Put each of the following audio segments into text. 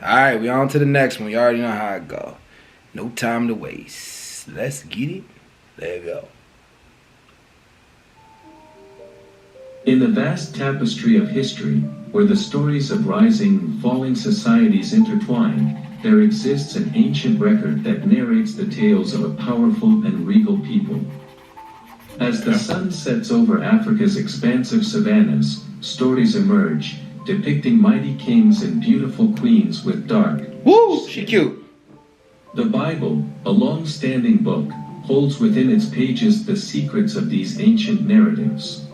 Alright, we on to the next one. You already know how it go. No time to waste. Let's get it. There you go. In the vast tapestry of history, where the stories of rising and falling societies intertwine, there exists an ancient record that narrates the tales of a powerful and regal people. As the sun sets over Africa's expansive savannas, stories emerge, depicting mighty kings and beautiful queens with dark. Woo! She cute. The Bible, a long-standing book, holds within its pages the secrets of these ancient narratives.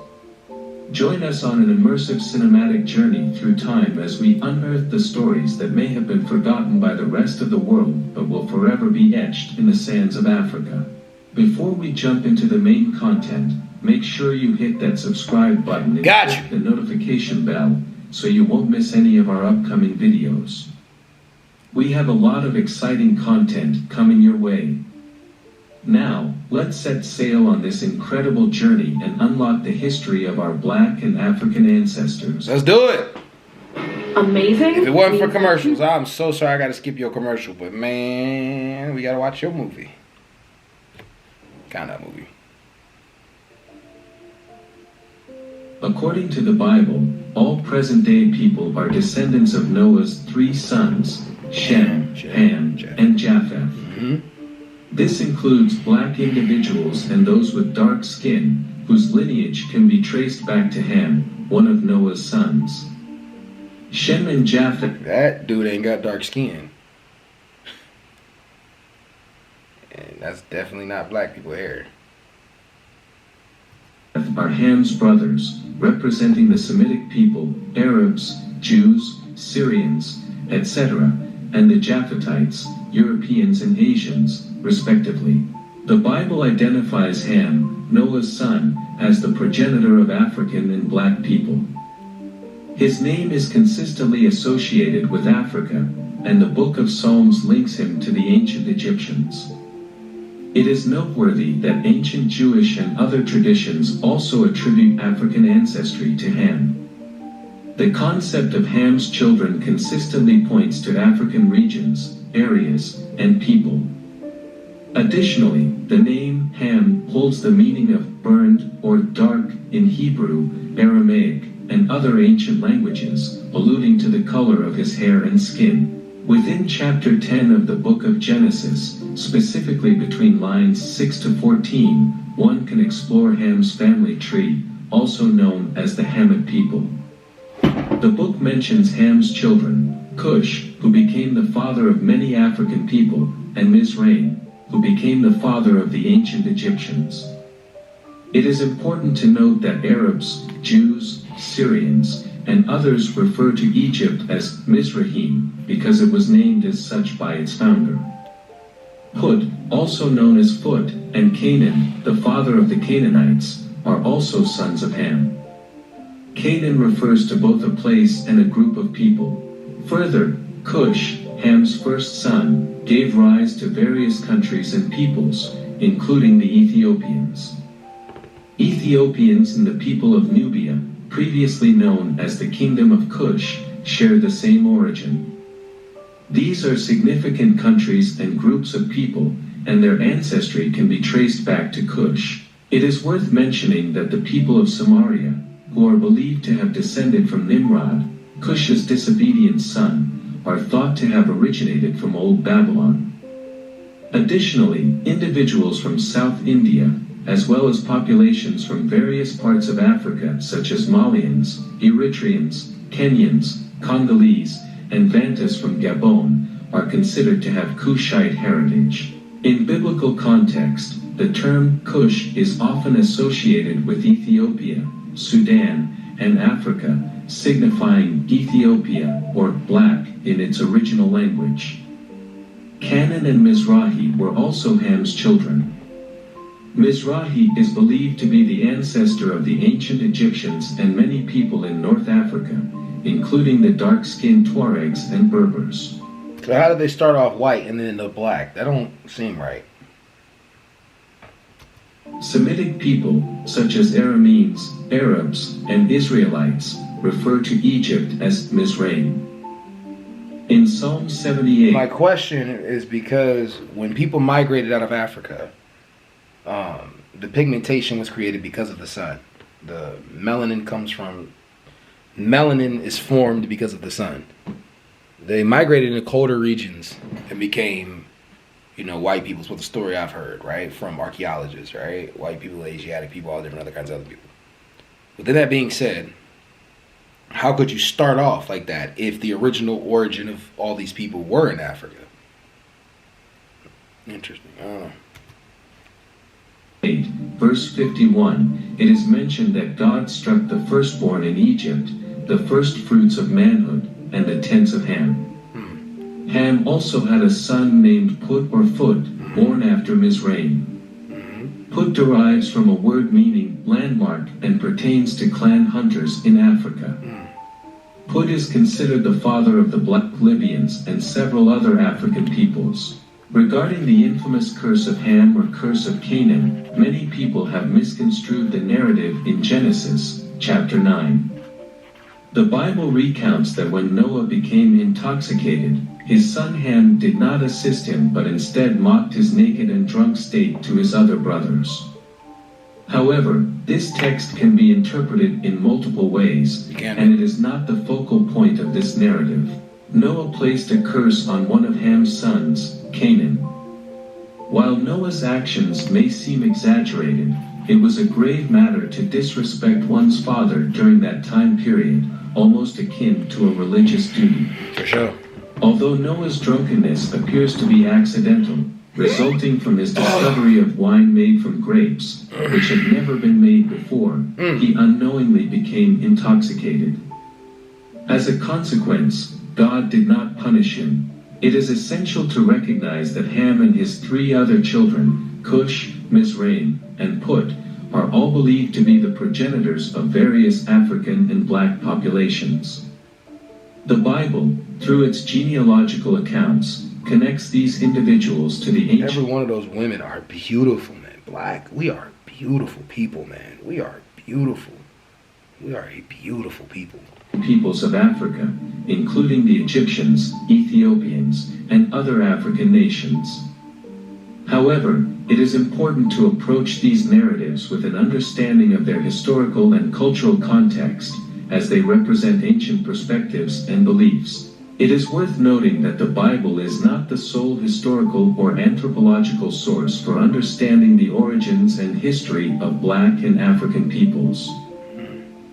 Join us on an immersive cinematic journey through time as we unearth the stories that may have been forgotten by the rest of the world but will forever be etched in the sands of Africa. Before we jump into the main content, make sure you hit that subscribe button and click the notification bell so you won't miss any of our upcoming videos. We have a lot of exciting content coming your way. Now, let's set sail on this incredible journey and unlock the history of our Black and African ancestors. Let's do it! Amazing. If it wasn't for commercials, I'm so sorry I gotta skip your commercial, but man, we gotta watch your movie. Kind of movie. According to the Bible, all present-day people are descendants of Noah's three sons, Shem, Ham, and Japheth. This includes black individuals and those with dark skin, whose lineage can be traced back to Ham, one of Noah's sons. Shem and Japheth. That dude ain't got dark skin. And that's definitely not black people hair. Are Ham's brothers, representing the Semitic people, Arabs, Jews, Syrians, etc., and the Japhethites, Europeans and Asians, respectively. The Bible identifies Ham, Noah's son, as the progenitor of African and black people. His name is consistently associated with Africa, and the Book of Psalms links him to the ancient Egyptians. It is noteworthy that ancient Jewish and other traditions also attribute African ancestry to Ham. The concept of Ham's children consistently points to African regions, areas, and people. Additionally, the name Ham holds the meaning of burned or dark in Hebrew, Aramaic, and other ancient languages, alluding to the color of his hair and skin. Within chapter 10 of the book of Genesis, specifically between lines 6 to 14, one can explore Ham's family tree, also known as the Hamite people. The book mentions Ham's children, Cush, who became the father of many African people, and Mizraim, who became the father of the ancient Egyptians. It is important to note that Arabs, Jews, Syrians, and others refer to Egypt as Mizraim because it was named as such by its founder. Put, also known as Phut, and Canaan, the father of the Canaanites, are also sons of Ham. Canaan refers to both a place and a group of people. Further, Cush, Ham's first son, gave rise to various countries and peoples, including the Ethiopians. Ethiopians and the people of Nubia, previously known as the Kingdom of Cush, share the same origin. These are significant countries and groups of people, and their ancestry can be traced back to Cush. It is worth mentioning that the people of Samaria, who are believed to have descended from Nimrod, Cush's disobedient son, are thought to have originated from Old Babylon. Additionally, individuals from South India, as well as populations from various parts of Africa such as Malians, Eritreans, Kenyans, Congolese, and Vantas from Gabon, are considered to have Kushite heritage. In biblical context, the term Cush is often associated with Ethiopia, Sudan, and Africa, signifying Ethiopia or black in its original language. Canaan and Mizrahi were also Ham's children. Mizrahi is believed to be the ancestor of the ancient Egyptians and many people in North Africa, including the dark-skinned Tuaregs and Berbers. So how did they start off white and then end up black? That don't seem right. Semitic people, such as Arameans, Arabs, and Israelites, refer to Egypt as Mizraim. In Psalm 78, My question is because when people migrated out of Africa, the pigmentation was created because of the sun. The melanin is formed because of the sun. They migrated into colder regions and became, white people. Is what the story I've heard, right? From archaeologists, right? White people, Asiatic people, all different other kinds of other people. But then that being said, how could you start off like that if the original origin of all these people were in Africa? Interesting. I don't know. 8, verse 51, it is mentioned that God struck the firstborn in Egypt, the first fruits of manhood, and the tents of Ham. Ham also had a son named Put or Foot, born after Mizraim. Put derives from a word meaning landmark and pertains to clan hunters in Africa. Put is considered the father of the Black Libyans and several other African peoples. Regarding the infamous curse of Ham or curse of Canaan, many people have misconstrued the narrative in Genesis, chapter 9. The Bible recounts that when Noah became intoxicated, his son Ham did not assist him but instead mocked his naked and drunk state to his other brothers. However, this text can be interpreted in multiple ways, and it is not the focal point of this narrative. Noah placed a curse on one of Ham's sons, Canaan. While Noah's actions may seem exaggerated, it was a grave matter to disrespect one's father during that time period, almost akin to a religious duty. For sure. Although Noah's drunkenness appears to be accidental, resulting from his discovery of wine made from grapes, which had never been made before, he unknowingly became intoxicated. As a consequence, God did not punish him. It is essential to recognize that Ham and his 3 other children, Cush, Mizraim, and Put, are all believed to be the progenitors of various African and black populations. The Bible, through its genealogical accounts, connects these individuals to the ancient... Every one of those women are beautiful, man. Black, we are beautiful people, man. We are beautiful. We are a beautiful people. Peoples of Africa, including the Egyptians, Ethiopians, and other African nations. However, it is important to approach these narratives with an understanding of their historical and cultural context, as they represent ancient perspectives and beliefs. It is worth noting that the Bible is not the sole historical or anthropological source for understanding the origins and history of Black and African peoples.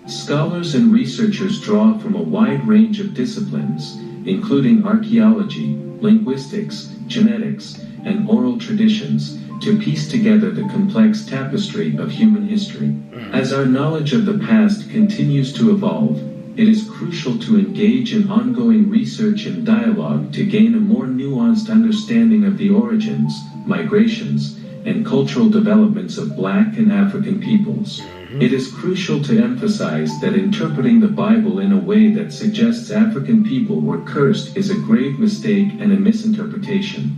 Scholars and researchers draw from a wide range of disciplines, including archaeology, linguistics, genetics, and oral traditions, to piece together the complex tapestry of human history. As our knowledge of the past continues to evolve, it is crucial to engage in ongoing research and dialogue to gain a more nuanced understanding of the origins, migrations, and cultural developments of Black and African peoples. It is crucial to emphasize that interpreting the Bible in a way that suggests African people were cursed is a grave mistake and a misinterpretation.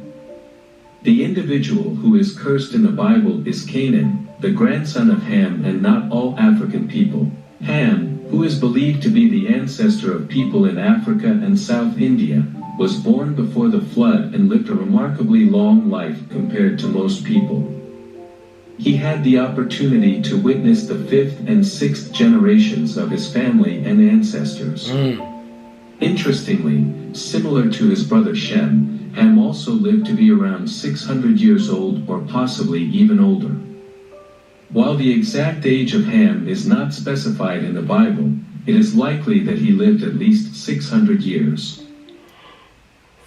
The individual who is cursed in the Bible is Canaan, the grandson of Ham, and not all African people. Ham, who is believed to be the ancestor of people in Africa and South India, was born before the flood and lived a remarkably long life compared to most people. He had the opportunity to witness the 5th and 6th generations of his family and ancestors. Interestingly, similar to his brother Shem, Ham also lived to be around 600 years old or possibly even older. While the exact age of Ham is not specified in the Bible, it is likely that he lived at least 600 years.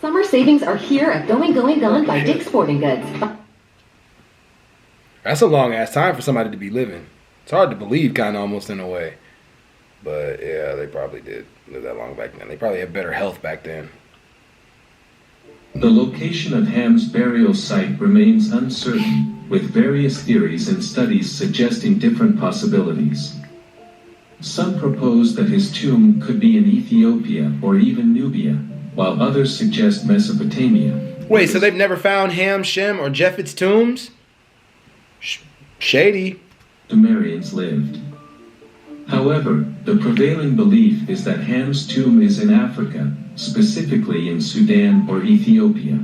Summer savings are here at Going Gone by Dick's Sporting Goods. That's a long ass time for somebody to be living. It's hard to believe, kind of almost in a way. But yeah, they probably did live that long back then. They probably had better health back then. The location of Ham's burial site remains uncertain, with various theories and studies suggesting different possibilities. Some propose that his tomb could be in Ethiopia or even Nubia, while others suggest Mesopotamia. Wait, so they've never found Ham, Shem, or Japheth's tombs? Shady. Sumerians lived. However, the prevailing belief is that Ham's tomb is in Africa, specifically in Sudan or Ethiopia.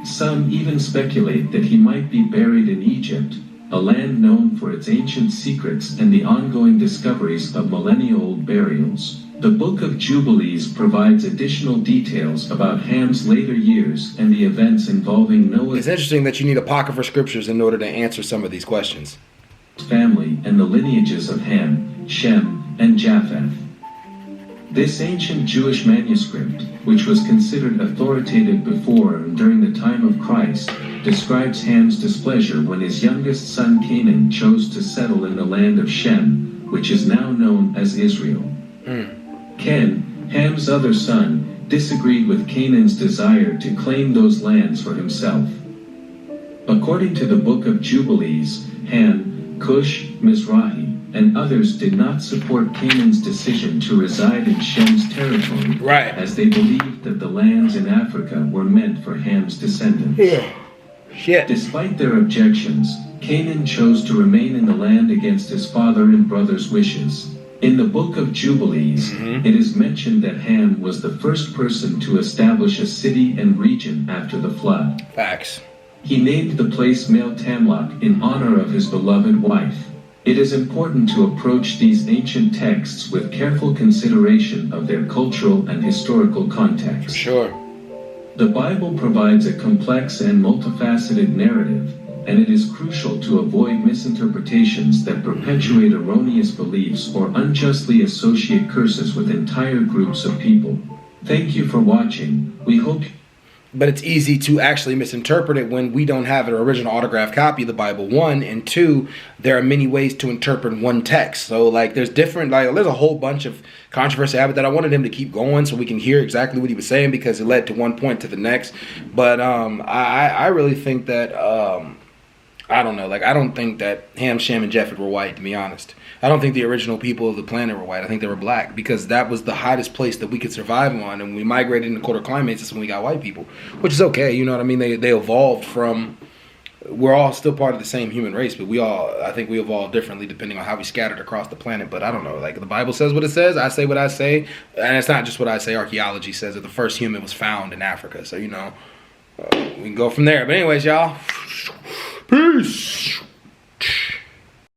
Some even speculate that he might be buried in Egypt, a land known for its ancient secrets and the ongoing discoveries of millennia-old burials. The Book of Jubilees provides additional details about Ham's later years and the events involving Noah's It's interesting that you need apocryphal scriptures in order to answer some of these questions. family and the lineages of Ham, Shem, and Japheth. This ancient Jewish manuscript, which was considered authoritative before and during the time of Christ, describes Ham's displeasure when his youngest son Canaan chose to settle in the land of Shem, which is now known as Israel. Ken, Ham's other son, disagreed with Canaan's desire to claim those lands for himself. According to the Book of Jubilees, Ham, Cush, Mizrahi, and others did not support Canaan's decision to reside in Shem's territory, Right. as they believed that the lands in Africa were meant for Ham's descendants. Shit. Despite their objections, Canaan chose to remain in the land against his father and brother's wishes. In the Book of Jubilees, it is mentioned that Ham was the first person to establish a city and region after the flood. Facts. He named the place Mel Tamlach in honor of his beloved wife. It is important to approach these ancient texts with careful consideration of their cultural and historical context. Sure. The Bible provides a complex and multifaceted narrative, and it is crucial to avoid misinterpretations that perpetuate erroneous beliefs or unjustly associate curses with entire groups of people. Thank you for watching. We hope. But it's easy to actually misinterpret it when we don't have an original autographed copy of the Bible, one. And two, there are many ways to interpret one text. So, like, there's a whole bunch of controversy about that. I wanted him to keep going so we can hear exactly what he was saying because it led to one point to the next. But I really think that, I don't know. Like, I don't think that Ham, Shem, and Japheth were white, to be honest. I don't think the original people of the planet were white. I think they were black because that was the hottest place that we could survive on. And we migrated into colder climates. That's when we got white people, which is okay. You know what I mean? They evolved from, we're all still part of the same human race, but I think we evolved differently depending on how we scattered across the planet. But I don't know. Like, the Bible says what it says. I say what I say. And it's not just what I say. Archaeology says that the first human was found in Africa. So, we can go from there. But anyways, y'all. Peace.